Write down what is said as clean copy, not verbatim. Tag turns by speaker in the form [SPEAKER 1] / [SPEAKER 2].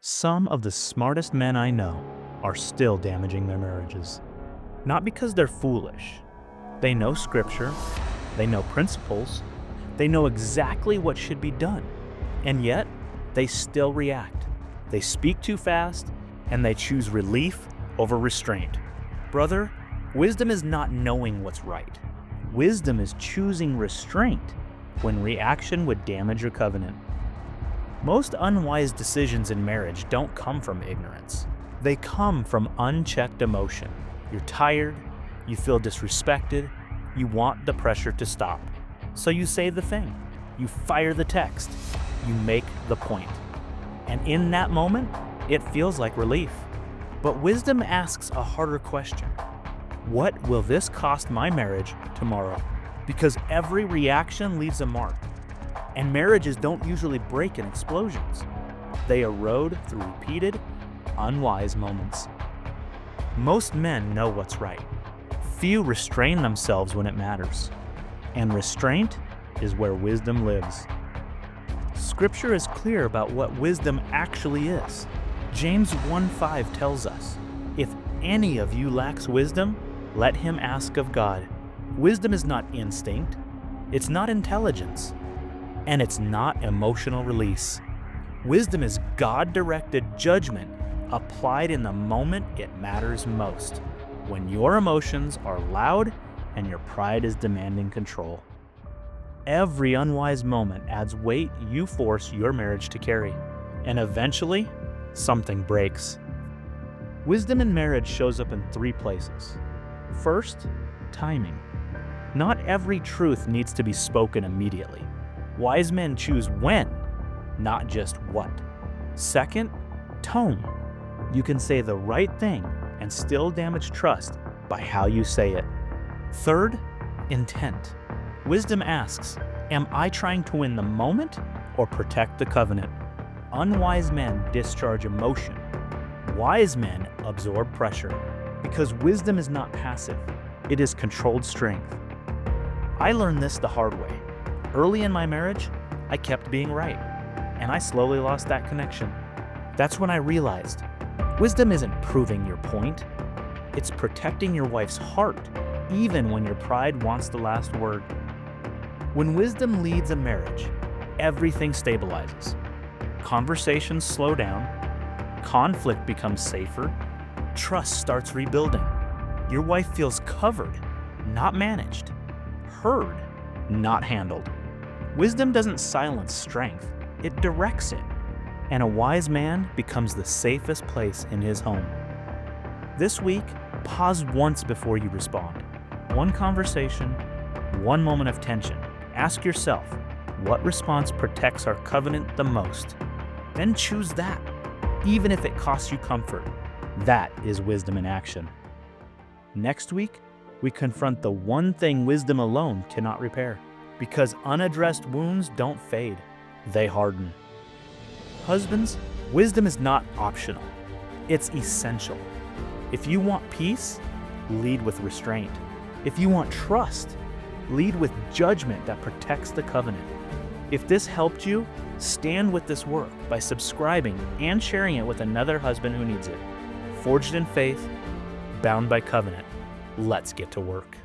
[SPEAKER 1] Some of the smartest men I know are still damaging their marriages. Not because they're foolish. They know scripture, they know principles, they know exactly what should be done, and yet they still react. They speak too fast, and they choose relief over restraint. Brother, wisdom is not knowing what's right. Wisdom is choosing restraint when reaction would damage your covenant. Most unwise decisions in marriage don't come from ignorance. They come from unchecked emotion. You're tired, you feel disrespected, you want the pressure to stop. So you say the thing, you fire the text, you make the point. And in that moment, it feels like relief. But wisdom asks a harder question. What will this cost my marriage tomorrow? Because every reaction leaves a mark. And marriages don't usually break in explosions. They erode through repeated, unwise moments. Most men know what's right. Few restrain themselves when it matters. And restraint is where wisdom lives. Scripture is clear about what wisdom actually is. James 1:5 tells us, "If any of you lacks wisdom, let him ask of God." Wisdom is not instinct, it's not intelligence, and it's not emotional release. Wisdom is God-directed judgment applied in the moment it matters most, when your emotions are loud and your pride is demanding control. Every unwise moment adds weight you force your marriage to carry, and eventually, something breaks. Wisdom in marriage shows up in 3 places. First, timing. Not every truth needs to be spoken immediately. Wise men choose when, not just what. Second, tone. You can say the right thing and still damage trust by how you say it. Third, intent. Wisdom asks, am I trying to win the moment or protect the covenant? Unwise men discharge emotion. Wise men absorb pressure, because wisdom is not passive, it is controlled strength. I learned this the hard way. Early in my marriage, I kept being right, and I slowly lost that connection. That's when I realized, wisdom isn't proving your point, it's protecting your wife's heart, even when your pride wants the last word. When wisdom leads a marriage, everything stabilizes. Conversations slow down, conflict becomes safer, trust starts rebuilding. Your wife feels covered, not managed, heard, not handled. Wisdom doesn't silence strength, it directs it. And a wise man becomes the safest place in his home. This week, pause once before you respond. One conversation, one moment of tension. Ask yourself, what response protects our covenant the most? Then choose that, even if it costs you comfort. That is wisdom in action. Next week, we confront the one thing wisdom alone cannot repair. Because unaddressed wounds don't fade, they harden. Husbands, wisdom is not optional, it's essential. If you want peace, lead with restraint. If you want trust, lead with judgment that protects the covenant. If this helped you, stand with this work by subscribing and sharing it with another husband who needs it. Forged in faith, bound by covenant. Let's get to work.